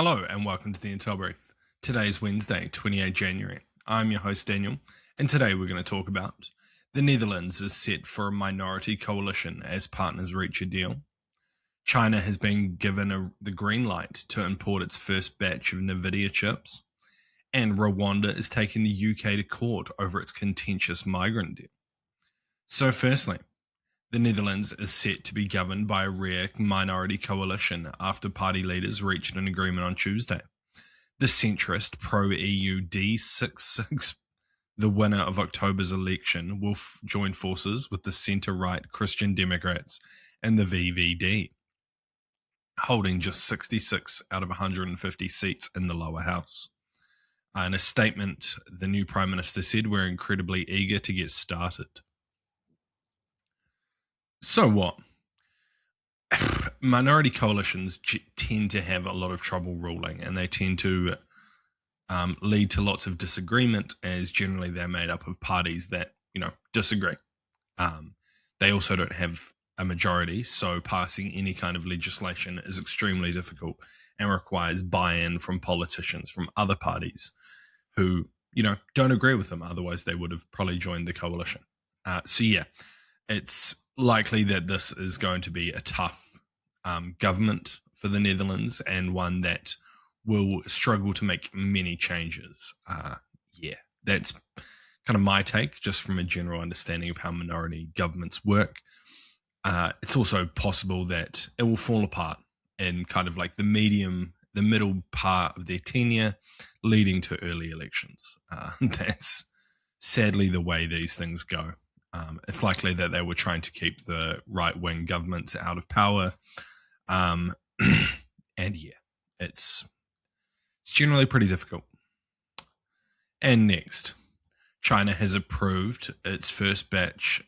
Hello and welcome to the Intel Brief. Today is Wednesday, 28 January. I'm your host Daniel, and today we're going to talk about the Netherlands is set for a minority coalition as partners reach a deal. China has been given the green light to import its first batch of Nvidia chips, and Rwanda is taking the UK to court over its contentious migrant deal. So firstly, the Netherlands is set to be governed by a rare minority coalition after party leaders reached an agreement on Tuesday. The centrist pro-EU D66, the winner of October's election, will join forces with the centre-right Christian Democrats and the VVD, holding just 66 out of 150 seats in the lower house. In a statement, the new Prime Minister said, "We're incredibly eager to get started." So what? Minority coalitions tend to have a lot of trouble ruling, and they tend to lead to lots of disagreement, as generally they're made up of parties that disagree. They also don't have a majority, so passing any kind of legislation is extremely difficult and requires buy-in from politicians from other parties who don't agree with them. Otherwise, they would have probably joined the coalition. It's likely that this is going to be a tough government for the Netherlands, and one that will struggle to make many changes. That's kind of my take, just from a general understanding of how minority governments work. It's also possible that it will fall apart in kind of like the middle part of their tenure, leading to early elections. That's sadly the way these things go. It's likely that they were trying to keep the right-wing governments out of power. It's generally pretty difficult. And next, China has approved its first batch.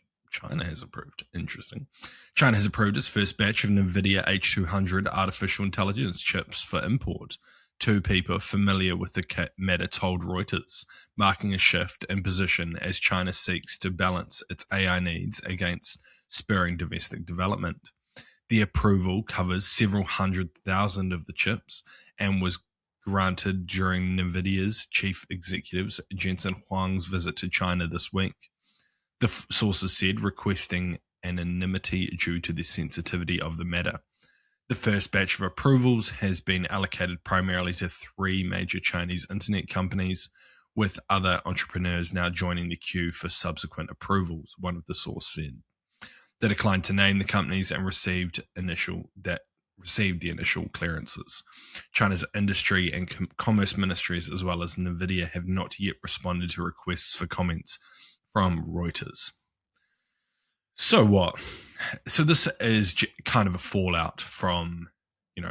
Interesting. China has approved its first batch of Nvidia H200 artificial intelligence chips for import. Two people familiar with the matter told Reuters, marking a shift in position as China seeks to balance its AI needs against spurring domestic development. The approval covers several 100,000 of the chips and was granted during Nvidia's chief executive Jensen Huang's visit to China this week. The sources said, requesting anonymity due to the sensitivity of the matter. The first batch of approvals has been allocated primarily to three major Chinese internet companies, with other entrepreneurs now joining the queue for subsequent approvals, one of the source said. They declined to name the companies and received the initial clearances. China's industry and commerce ministries, as well as Nvidia, have not yet responded to requests for comments from Reuters. So what? So this is kind of a fallout from,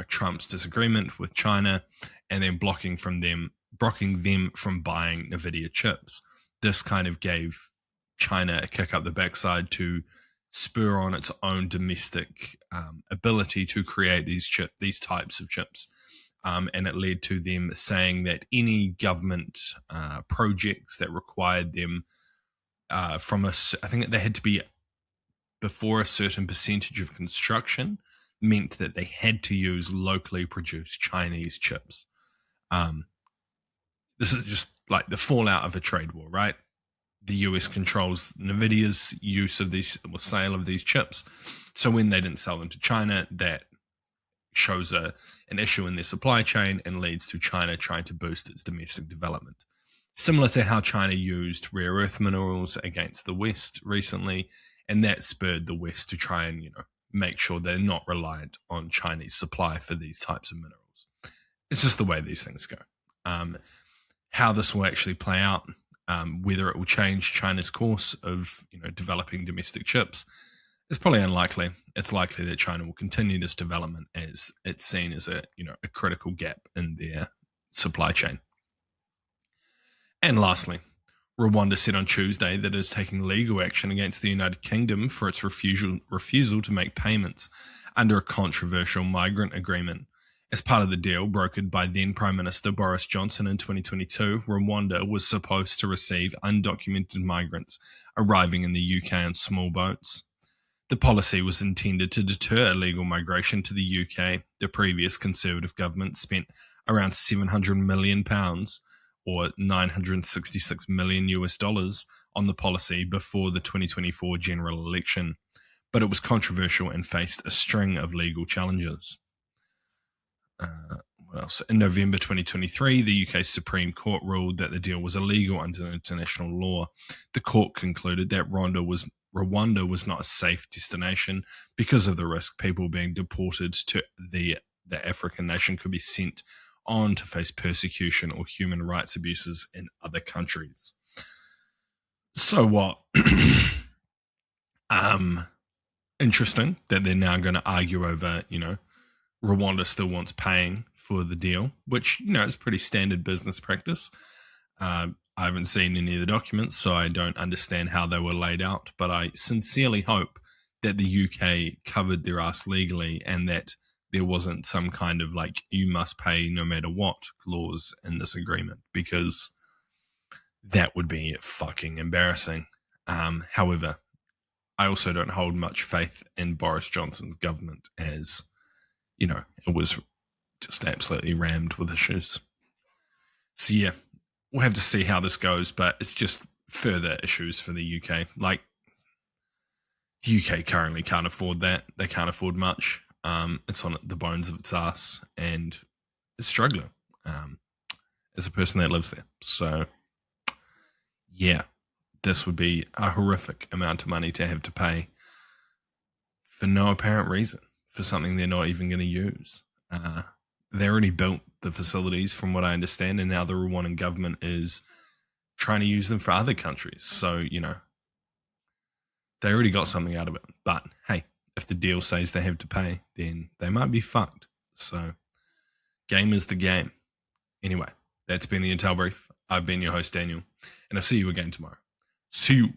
Trump's disagreement with China, and then blocking them from buying Nvidia chips. This kind of gave China a kick up the backside to spur on its own domestic ability to create these types of chips. And it led to them saying that any government projects that required them I think they had to be before a certain percentage of construction, meant that they had to use locally produced Chinese chips. This is just like the fallout of a trade war, right? The US controls Nvidia's use of these, or sale of these chips. So when they didn't sell them to China, that shows an issue in their supply chain and leads to China trying to boost its domestic development. Similar to how China used rare earth minerals against the West recently, and that spurred the West to try and, make sure they're not reliant on Chinese supply for these types of minerals. It's just the way these things go. How this will actually play out, whether it will change China's course of, developing domestic chips, is probably unlikely. It's likely that China will continue this development as it's seen as a critical gap in their supply chain. And lastly, Rwanda said on Tuesday that it is taking legal action against the United Kingdom for its refusal to make payments under a controversial migrant agreement. As part of the deal brokered by then Prime Minister Boris Johnson in 2022, Rwanda was supposed to receive undocumented migrants arriving in the UK on small boats. The policy was intended to deter illegal migration to the UK. The previous Conservative government spent around £700 million, or 966 million US dollars, on the policy before the 2024 general election, but it was controversial and faced a string of legal challenges. What else? In November 2023, the UK Supreme Court ruled that the deal was illegal under international law. The court concluded that Rwanda was not a safe destination because of the risk people being deported to the African nation could be sent on to face persecution or human rights abuses in other countries. So what? Interesting that they're now going to argue over, Rwanda still wants paying for the deal, which, is pretty standard business practice. I haven't seen any of the documents, so I don't understand how they were laid out, but I sincerely hope that the UK covered their ass legally and that there wasn't some kind of you must pay no matter what clause in this agreement, because that would be fucking embarrassing. However, I also don't hold much faith in Boris Johnson's government, as it was just absolutely rammed with issues. So yeah, we'll have to see how this goes, but it's just further issues for the UK. The UK currently can't afford that. They can't afford much. It's on the bones of its ass, and it's struggling as a person that lives there. So yeah, this would be a horrific amount of money to have to pay for no apparent reason, for something they're not even going to use. They already built the facilities, from what I understand, and now the Rwandan government is trying to use them for other countries. So, they already got something out of it. But hey, if the deal says they have to pay, then they might be fucked. So, game is the game. Anyway, that's been the Intel Brief. I've been your host, Daniel, and I'll see you again tomorrow. See you.